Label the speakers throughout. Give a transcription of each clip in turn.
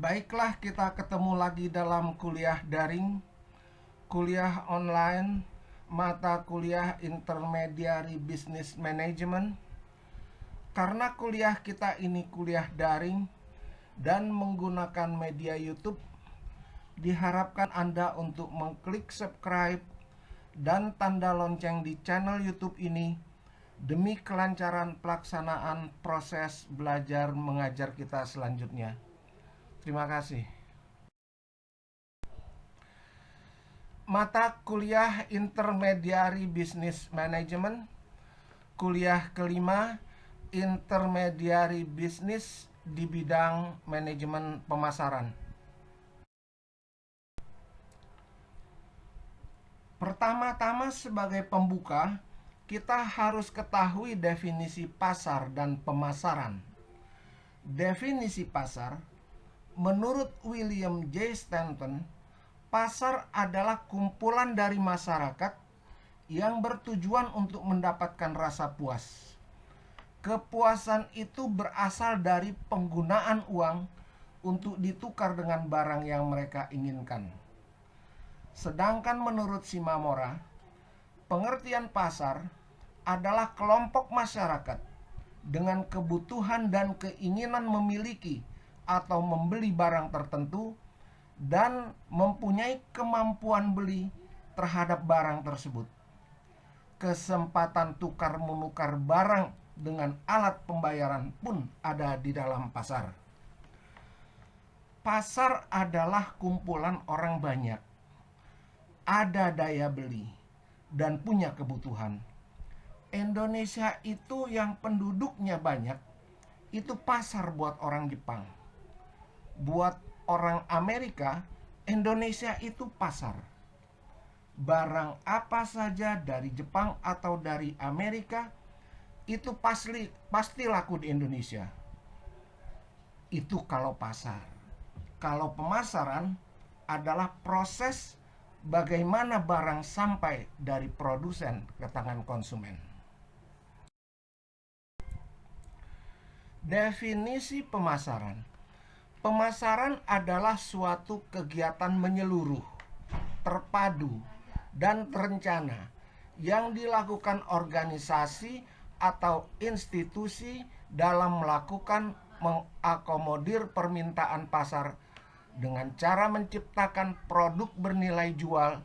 Speaker 1: Baiklah, kita ketemu lagi dalam kuliah daring, kuliah online, mata kuliah Intermediary Business Management. Karena kuliah kita ini kuliah daring dan menggunakan media YouTube, diharapkan Anda untuk mengklik subscribe dan tanda lonceng di channel YouTube ini demi kelancaran pelaksanaan proses belajar mengajar kita selanjutnya. Terima kasih. Mata kuliah Intermediary Business Management, kuliah kelima, Intermediary Business di bidang manajemen pemasaran. Pertama-tama sebagai pembuka, kita harus ketahui definisi pasar dan pemasaran. Definisi pasar, menurut William J. Stanton, pasar adalah kumpulan dari masyarakat yang bertujuan untuk mendapatkan rasa puas. Kepuasan itu berasal dari penggunaan uang untuk ditukar dengan barang yang mereka inginkan. Sedangkan menurut Shimamura, pengertian pasar adalah kelompok masyarakat dengan kebutuhan dan keinginan memiliki atau membeli barang tertentu dan mempunyai kemampuan beli terhadap barang tersebut. Kesempatan tukar-menukar barang dengan alat pembayaran pun ada di dalam pasar. Pasar adalah kumpulan orang banyak, ada daya beli, dan punya kebutuhan. Indonesia itu yang penduduknya banyak, itu pasar buat orang Jepang. Buat orang Amerika, Indonesia itu pasar. Barang apa saja dari Jepang atau dari Amerika itu pasti laku di Indonesia. Itu kalau pasar. Kalau pemasaran adalah proses bagaimana barang sampai dari produsen ke tangan konsumen. Definisi pemasaran. Pemasaran adalah suatu kegiatan menyeluruh, terpadu, dan terencana yang dilakukan organisasi atau institusi dalam melakukan mengakomodir permintaan pasar dengan cara menciptakan produk bernilai jual,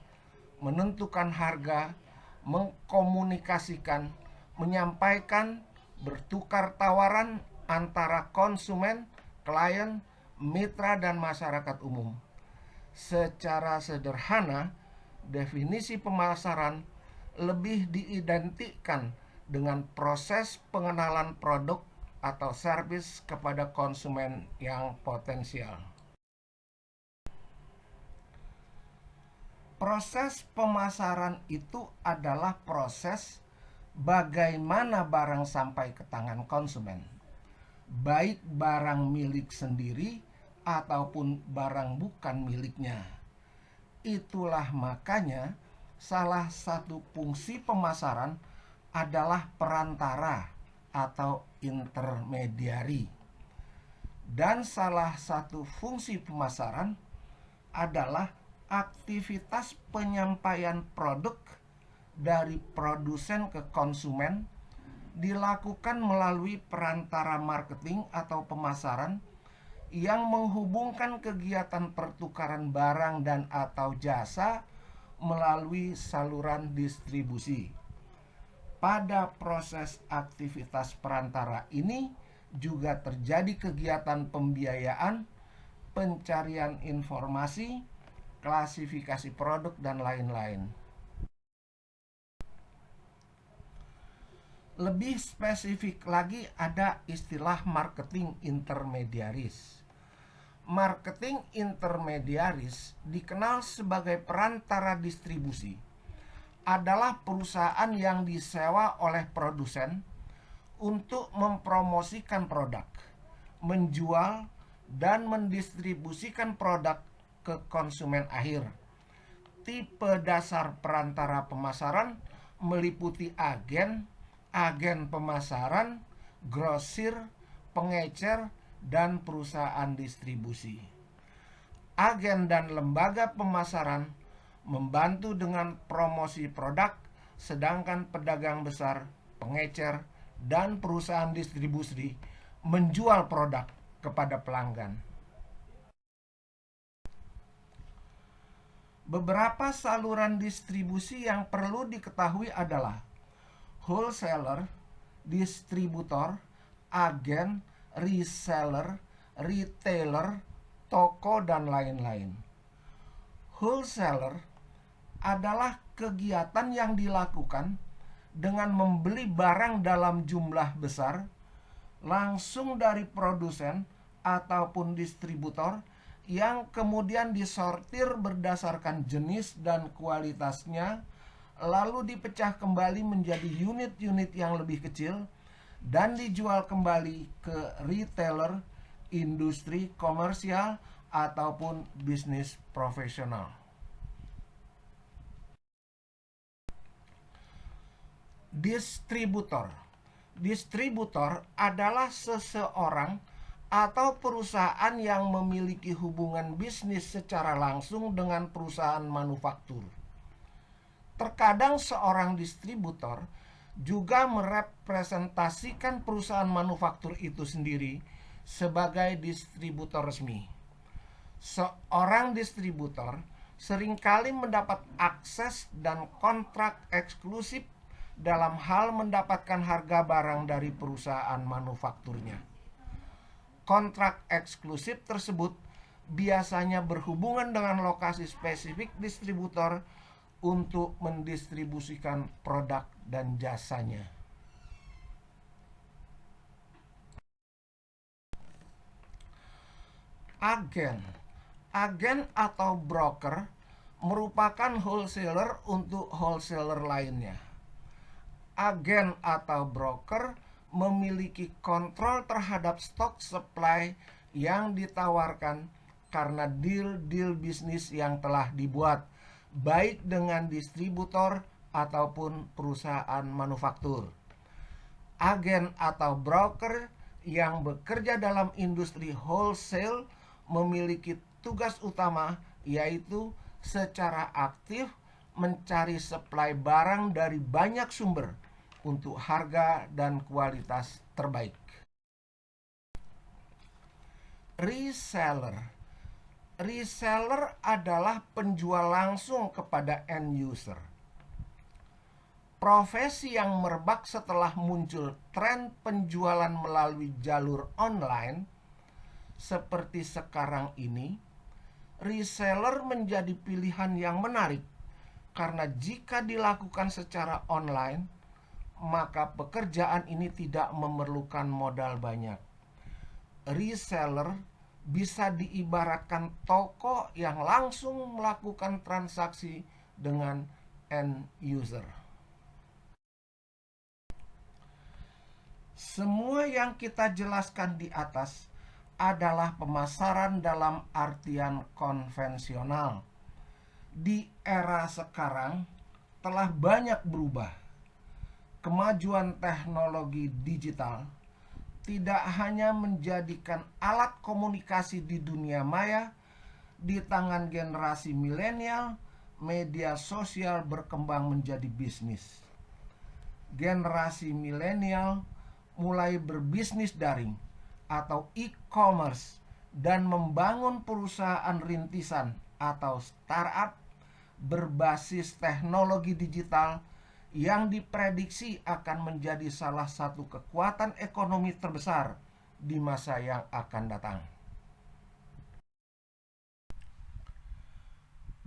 Speaker 1: menentukan harga, mengkomunikasikan, menyampaikan, bertukar tawaran antara konsumen, klien, mitra, dan masyarakat umum. Secara sederhana, definisi pemasaran lebih diidentikan dengan proses pengenalan produk atau servis kepada konsumen yang potensial. Proses pemasaran itu adalah proses bagaimana barang sampai ke tangan konsumen, baik barang milik sendiri ataupun barang bukan miliknya. Itulah makanya salah satu fungsi pemasaran adalah perantara atau intermediari. Dan salah satu fungsi pemasaran adalah aktivitas penyampaian produk dari produsen ke konsumen dilakukan melalui perantara marketing atau pemasaran yang menghubungkan kegiatan pertukaran barang dan atau jasa melalui saluran distribusi. Pada proses aktivitas perantara ini juga terjadi kegiatan pembiayaan, pencarian informasi, klasifikasi produk, dan lain-lain. Lebih spesifik lagi ada istilah marketing intermediaris. Marketing intermediaris dikenal sebagai perantara distribusi. Adalah perusahaan yang disewa oleh produsen untuk mempromosikan produk, menjual, dan mendistribusikan produk ke konsumen akhir. Tipe dasar perantara pemasaran meliputi agen, agen pemasaran, grosir, pengecer, dan perusahaan distribusi. Agen dan lembaga pemasaran membantu dengan promosi produk, sedangkan pedagang besar, pengecer, dan perusahaan distribusi menjual produk kepada pelanggan. Beberapa saluran distribusi yang perlu diketahui adalah wholesaler, distributor, agen, reseller, retailer, toko, dan lain-lain. Wholesaler adalah kegiatan yang dilakukan dengan membeli barang dalam jumlah besar langsung dari produsen ataupun distributor yang kemudian disortir berdasarkan jenis dan kualitasnya, lalu dipecah kembali menjadi unit-unit yang lebih kecil dan dijual kembali ke retailer, industri komersial, ataupun bisnis profesional. Distributor. Distributor adalah seseorang atau perusahaan yang memiliki hubungan bisnis secara langsung dengan perusahaan manufaktur. Terkadang seorang distributor juga merepresentasikan perusahaan manufaktur itu sendiri sebagai distributor resmi. Seorang distributor seringkali mendapat akses dan kontrak eksklusif dalam hal mendapatkan harga barang dari perusahaan manufakturnya. Kontrak eksklusif tersebut biasanya berhubungan dengan lokasi spesifik distributor untuk mendistribusikan produk dan jasanya. Agen. Agen atau broker merupakan wholesaler untuk wholesaler lainnya. Agen atau broker memiliki kontrol terhadap stok supply yang ditawarkan karena deal-deal bisnis yang telah dibuat, baik dengan distributor ataupun perusahaan manufaktur. Agen atau broker yang bekerja dalam industri wholesale memiliki tugas utama, yaitu secara aktif mencari supply barang dari banyak sumber untuk harga dan kualitas terbaik. Reseller. Reseller adalah penjual langsung kepada end user. Profesi yang merebak setelah muncul tren penjualan melalui jalur online seperti sekarang ini, reseller menjadi pilihan yang menarik karena jika dilakukan secara online, maka pekerjaan ini tidak memerlukan modal banyak. Reseller bisa diibaratkan toko yang langsung melakukan transaksi dengan end user. Semua yang kita jelaskan di atas adalah pemasaran dalam artian konvensional. Di era sekarang telah banyak berubah. Kemajuan teknologi digital tidak hanya menjadikan alat komunikasi di dunia maya di tangan generasi milenial, media sosial berkembang menjadi bisnis. Generasi milenial mulai berbisnis daring atau e-commerce dan membangun perusahaan rintisan atau startup berbasis teknologi digital yang diprediksi akan menjadi salah satu kekuatan ekonomi terbesar di masa yang akan datang.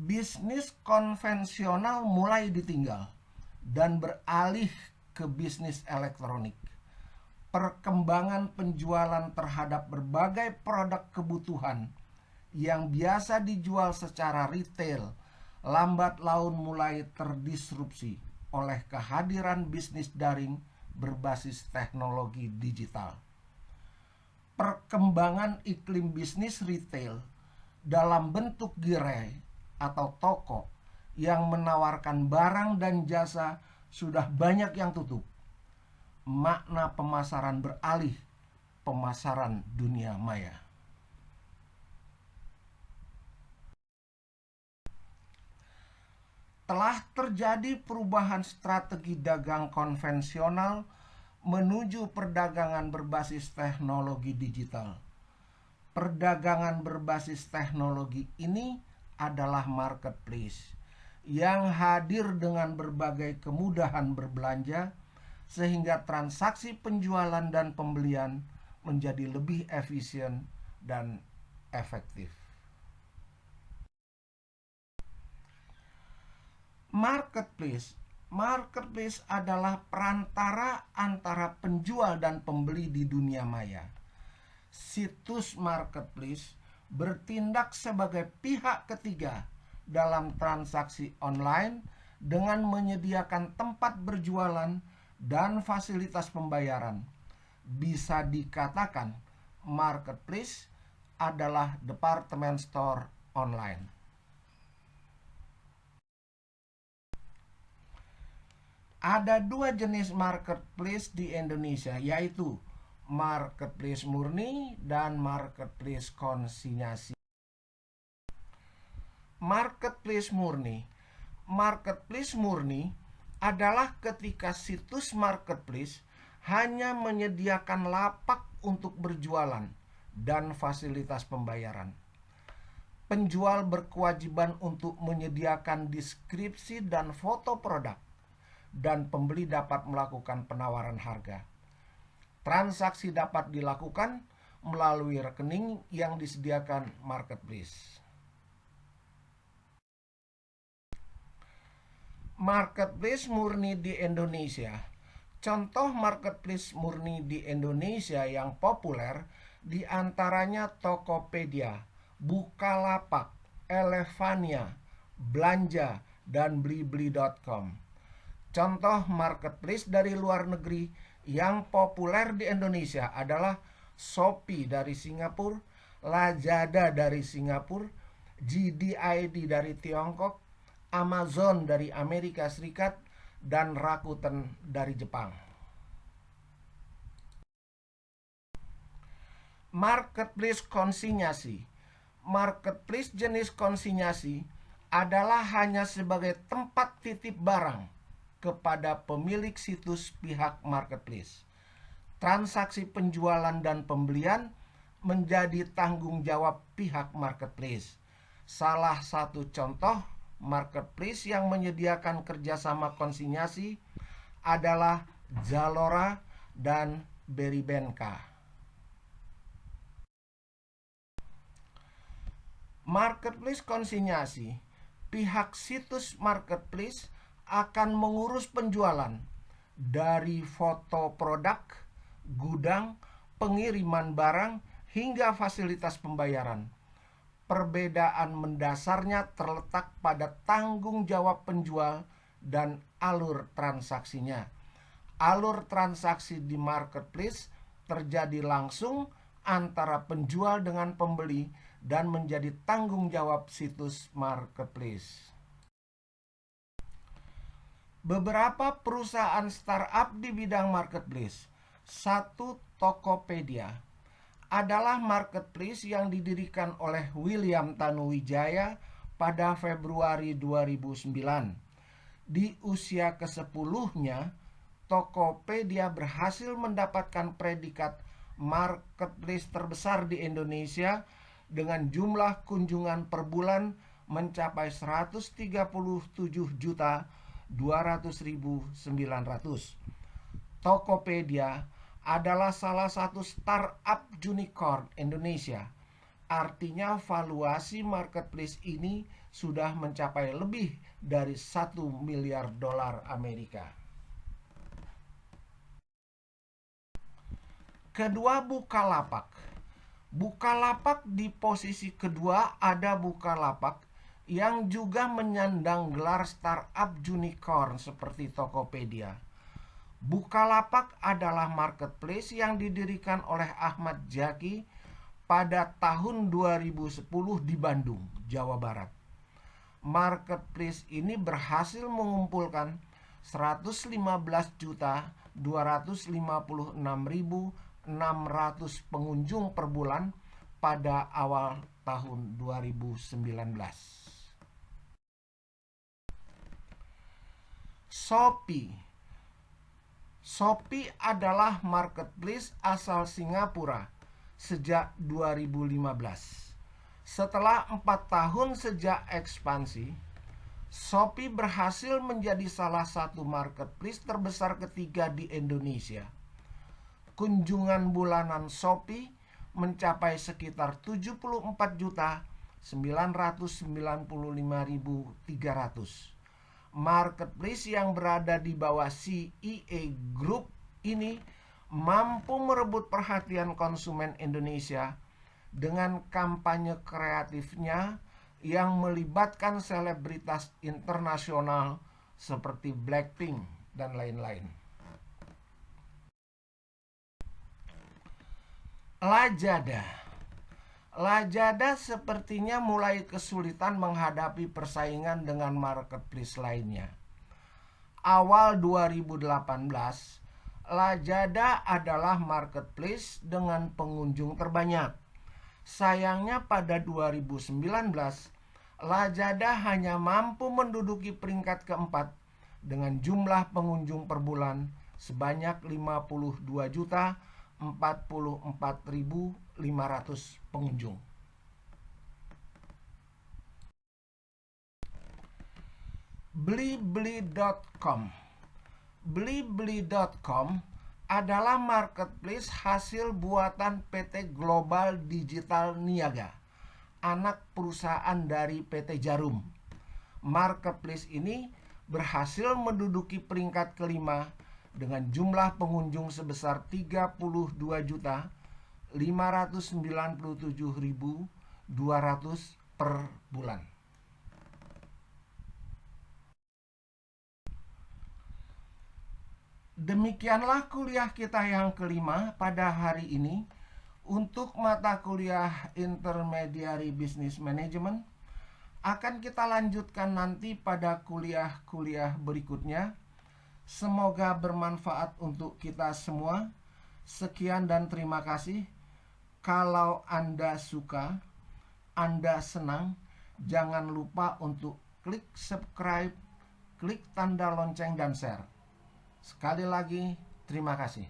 Speaker 1: Bisnis konvensional mulai ditinggal dan beralih ke bisnis elektronik. Perkembangan penjualan terhadap berbagai produk kebutuhan yang biasa dijual secara retail lambat laun mulai terdisrupsi oleh kehadiran bisnis daring berbasis teknologi digital. Perkembangan iklim bisnis retail dalam bentuk gerai atau toko yang menawarkan barang dan jasa sudah banyak yang tutup. Makna pemasaran beralih pemasaran dunia maya. telah terjadi perubahan strategi dagang konvensional menuju perdagangan berbasis teknologi digital. Perdagangan berbasis teknologi ini adalah marketplace yang hadir dengan berbagai kemudahan berbelanja sehingga transaksi penjualan dan pembelian menjadi lebih efisien dan efektif. Marketplace adalah perantara antara penjual dan pembeli di dunia maya. Situs marketplace bertindak sebagai pihak ketiga dalam transaksi online dengan menyediakan tempat berjualan dan fasilitas pembayaran. Bisa dikatakan marketplace adalah department store online. Ada dua jenis marketplace di Indonesia, yaitu marketplace murni dan marketplace konsinyasi. Marketplace murni adalah ketika situs marketplace hanya menyediakan lapak untuk berjualan dan fasilitas pembayaran. Penjual berkewajiban untuk menyediakan deskripsi dan foto produk, dan pembeli dapat melakukan penawaran harga. Transaksi dapat dilakukan melalui rekening yang disediakan marketplace. Marketplace murni di Indonesia. Contoh marketplace murni di Indonesia yang populer diantaranya Tokopedia, Bukalapak, Elevania, Belanja, dan Blibli.com. Contoh marketplace dari luar negeri yang populer di Indonesia adalah Shopee dari Singapura, Lazada dari Singapura, JD.ID dari Tiongkok, Amazon dari Amerika Serikat, dan Rakuten dari Jepang. Marketplace konsinyasi. Marketplace jenis konsinyasi adalah hanya sebagai tempat titip barang kepada pemilik situs pihak marketplace. Transaksi penjualan dan pembelian menjadi tanggung jawab pihak marketplace. Salah satu contoh marketplace yang menyediakan kerjasama konsinyasi adalah Zalora dan Beribenka. Marketplace konsinyasi, pihak situs marketplace akan mengurus penjualan dari foto produk, gudang, pengiriman barang, hingga fasilitas pembayaran. Perbedaan mendasarnya terletak pada tanggung jawab penjual dan alur transaksinya. Alur transaksi di marketplace terjadi langsung antara penjual dengan pembeli dan menjadi tanggung jawab situs marketplace. Beberapa perusahaan startup di bidang marketplace. 1. Tokopedia adalah marketplace yang didirikan oleh William Tanuwijaya pada Februari 2009. Di usia ke-10-nya, Tokopedia berhasil mendapatkan predikat marketplace terbesar di Indonesia dengan jumlah kunjungan per bulan mencapai 137.200.900. Tokopedia adalah salah satu startup unicorn Indonesia. Artinya valuasi marketplace ini sudah mencapai lebih dari $1 miliar Amerika. Kedua, Bukalapak. Bukalapak di posisi kedua ada Bukalapak yang juga menyandang gelar startup unicorn seperti Tokopedia. Bukalapak adalah marketplace yang didirikan oleh Ahmad Zaki pada tahun 2010 di Bandung, Jawa Barat. Marketplace ini berhasil mengumpulkan 115.256.600 pengunjung per bulan pada awal tahun 2019. Shopee. Shopee adalah marketplace asal Singapura sejak 2015. Setelah 4 tahun sejak ekspansi, Shopee berhasil menjadi salah satu marketplace terbesar ketiga di Indonesia. Kunjungan bulanan Shopee mencapai sekitar 74.995.300. Marketplace yang berada di bawah CEA Group ini mampu merebut perhatian konsumen Indonesia dengan kampanye kreatifnya yang melibatkan selebritas internasional seperti Blackpink dan lain-lain. Lazada. Lazada sepertinya mulai kesulitan menghadapi persaingan dengan marketplace lainnya. Awal 2018, Lazada adalah marketplace dengan pengunjung terbanyak. Sayangnya pada 2019, Lazada hanya mampu menduduki peringkat keempat dengan jumlah pengunjung per bulan sebanyak 52.044.500 pengunjung. Blibli.com. Blibli.com adalah marketplace hasil buatan PT Global Digital Niaga, anak perusahaan dari PT Jarum. Marketplace ini berhasil menduduki peringkat kelima dengan jumlah pengunjung sebesar 32.597.200 per bulan. Demikianlah kuliah kita yang kelima pada hari ini. Untuk mata kuliah Intermediary Business Management akan kita lanjutkan nanti pada kuliah-kuliah berikutnya. Semoga bermanfaat untuk kita semua. Sekian dan terima kasih. Kalau Anda suka, Anda senang, jangan lupa untuk klik subscribe, klik tanda lonceng dan share. Sekali lagi, terima kasih.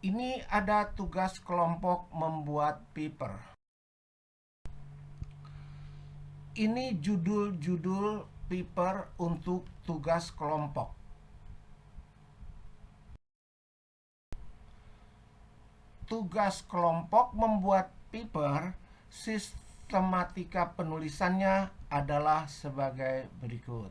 Speaker 1: Ini ada tugas kelompok membuat paper. Ini judul-judul paper untuk tugas kelompok. Tugas kelompok membuat paper, sistematika penulisannya adalah sebagai berikut.